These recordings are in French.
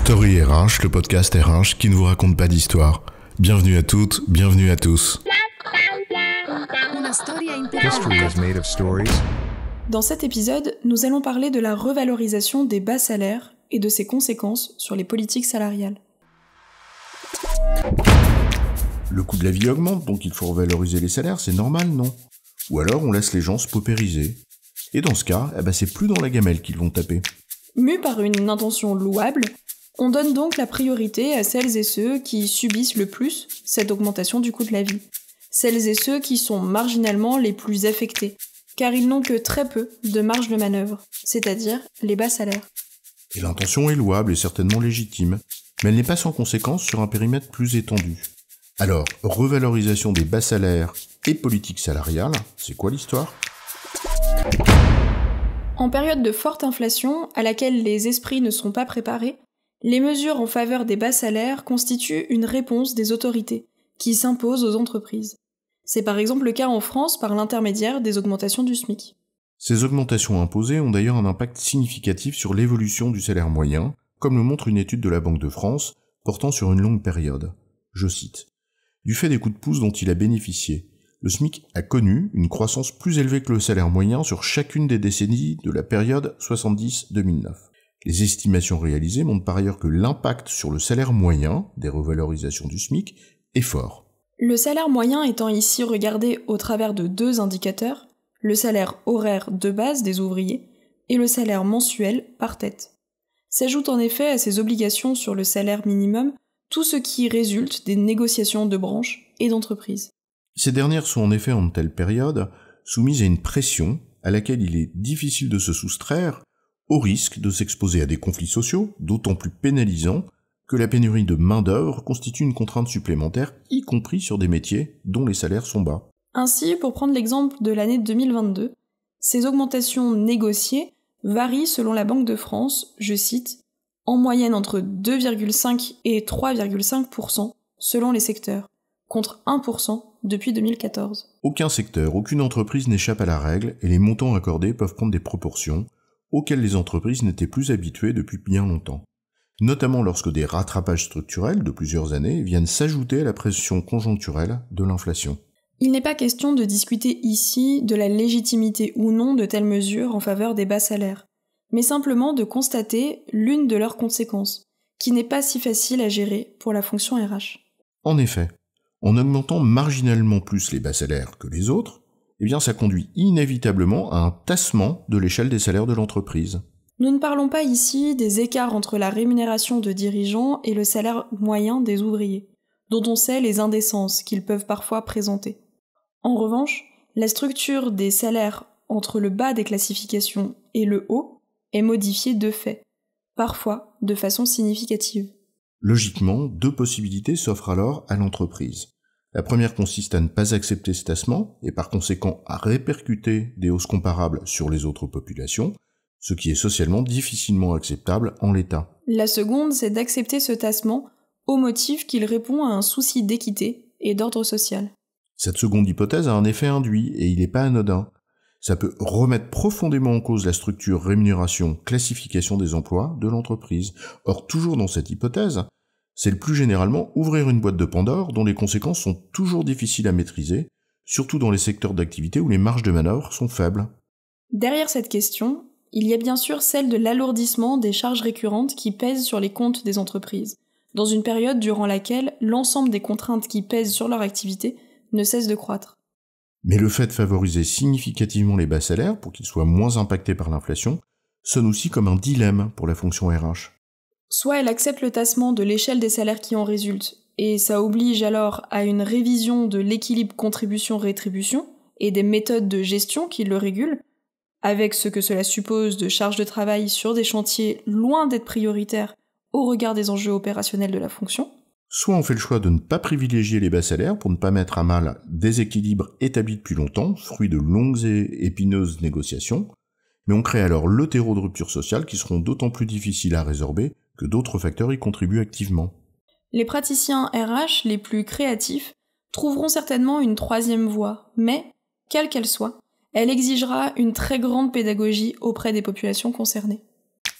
Story RH, le podcast RH qui ne vous raconte pas d'histoire. Bienvenue à toutes, bienvenue à tous. History is made of stories. Dans cet épisode, nous allons parler de la revalorisation des bas salaires et de ses conséquences sur les politiques salariales. Le coût de la vie augmente, donc il faut revaloriser les salaires, c'est normal, non? Ou alors on laisse les gens se paupériser. Et dans ce cas, c'est plus dans la gamelle qu'ils vont taper. Mus par une intention louable, on donne donc la priorité à celles et ceux qui subissent le plus cette augmentation du coût de la vie. Celles et ceux qui sont marginalement les plus affectés, car ils n'ont que très peu de marge de manœuvre, c'est-à-dire les bas salaires. Et l'intention est louable et certainement légitime, mais elle n'est pas sans conséquence sur un périmètre plus étendu. Alors, revalorisation des bas salaires et politique salariale, c'est quoi l'histoire ? En période de forte inflation, à laquelle les esprits ne sont pas préparés, les mesures en faveur des bas salaires constituent une réponse des autorités, qui s'imposent aux entreprises. C'est par exemple le cas en France par l'intermédiaire des augmentations du SMIC. Ces augmentations imposées ont d'ailleurs un impact significatif sur l'évolution du salaire moyen, comme le montre une étude de la Banque de France portant sur une longue période. Je cite. « Du fait des coups de pouce dont il a bénéficié, le SMIC a connu une croissance plus élevée que le salaire moyen sur chacune des décennies de la période 70-2009. Les estimations réalisées montrent par ailleurs que l'impact sur le salaire moyen des revalorisations du SMIC est fort. » Le salaire moyen étant ici regardé au travers de deux indicateurs, le salaire horaire de base des ouvriers et le salaire mensuel par tête. S'ajoute en effet à ces obligations sur le salaire minimum tout ce qui résulte des négociations de branches et d'entreprises. Ces dernières sont en effet en telle période soumises à une pression à laquelle il est difficile de se soustraire, au risque de s'exposer à des conflits sociaux, d'autant plus pénalisants que la pénurie de main-d'œuvre constitue une contrainte supplémentaire, y compris sur des métiers dont les salaires sont bas. Ainsi, pour prendre l'exemple de l'année 2022, ces augmentations négociées varient selon la Banque de France, je cite, en moyenne entre 2,5 et 3,5% selon les secteurs, contre 1% depuis 2014. Aucun secteur, aucune entreprise n'échappe à la règle et les montants accordés peuvent prendre des proportions auxquelles les entreprises n'étaient plus habituées depuis bien longtemps, notamment lorsque des rattrapages structurels de plusieurs années viennent s'ajouter à la pression conjoncturelle de l'inflation. Il n'est pas question de discuter ici de la légitimité ou non de telles mesures en faveur des bas salaires, mais simplement de constater l'une de leurs conséquences, qui n'est pas si facile à gérer pour la fonction RH. En effet, en augmentant marginalement plus les bas salaires que les autres, ça conduit inévitablement à un tassement de l'échelle des salaires de l'entreprise. Nous ne parlons pas ici des écarts entre la rémunération de dirigeants et le salaire moyen des ouvriers, dont on sait les indécences qu'ils peuvent parfois présenter. En revanche, la structure des salaires entre le bas des classifications et le haut est modifiée de fait, parfois de façon significative. Logiquement, deux possibilités s'offrent alors à l'entreprise. La première consiste à ne pas accepter ce tassement et par conséquent à répercuter des hausses comparables sur les autres populations, ce qui est socialement difficilement acceptable en l'état. La seconde, c'est d'accepter ce tassement au motif qu'il répond à un souci d'équité et d'ordre social. Cette seconde hypothèse a un effet induit et il n'est pas anodin. Ça peut remettre profondément en cause la structure rémunération-classification des emplois de l'entreprise. Or, toujours dans cette hypothèse, c'est le plus généralement ouvrir une boîte de Pandore dont les conséquences sont toujours difficiles à maîtriser, surtout dans les secteurs d'activité où les marges de manœuvre sont faibles. Derrière cette question, il y a bien sûr celle de l'alourdissement des charges récurrentes qui pèsent sur les comptes des entreprises, dans une période durant laquelle l'ensemble des contraintes qui pèsent sur leur activité ne cessent de croître. Mais le fait de favoriser significativement les bas salaires pour qu'ils soient moins impactés par l'inflation sonne aussi comme un dilemme pour la fonction RH. Soit elle accepte le tassement de l'échelle des salaires qui en résultent, et ça oblige alors à une révision de l'équilibre contribution-rétribution et des méthodes de gestion qui le régulent, avec ce que cela suppose de charges de travail sur des chantiers loin d'être prioritaires au regard des enjeux opérationnels de la fonction. Soit on fait le choix de ne pas privilégier les bas salaires pour ne pas mettre à mal des équilibres établis depuis longtemps, fruits de longues et épineuses négociations, mais on crée alors le terreau de rupture sociale qui seront d'autant plus difficiles à résorber que d'autres facteurs y contribuent activement. Les praticiens RH les plus créatifs trouveront certainement une troisième voie, mais, quelle qu'elle soit, elle exigera une très grande pédagogie auprès des populations concernées.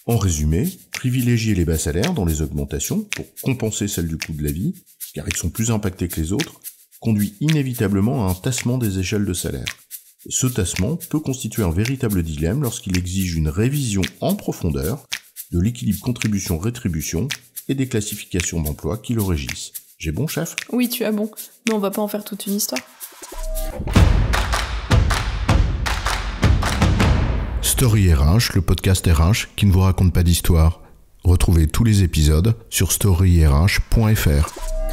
En résumé, privilégier les bas salaires dans les augmentations pour compenser celles du coût de la vie, car ils sont plus impactés que les autres, conduit inévitablement à un tassement des échelles de salaire. Et ce tassement peut constituer un véritable dilemme lorsqu'il exige une révision en profondeur de l'équilibre contribution-rétribution et des classifications d'emploi qui le régissent. J'ai bon, chef ? Oui, tu as bon, mais on va pas en faire toute une histoire. Story RH, le podcast RH qui ne vous raconte pas d'histoire. Retrouvez tous les épisodes sur storyrh.fr.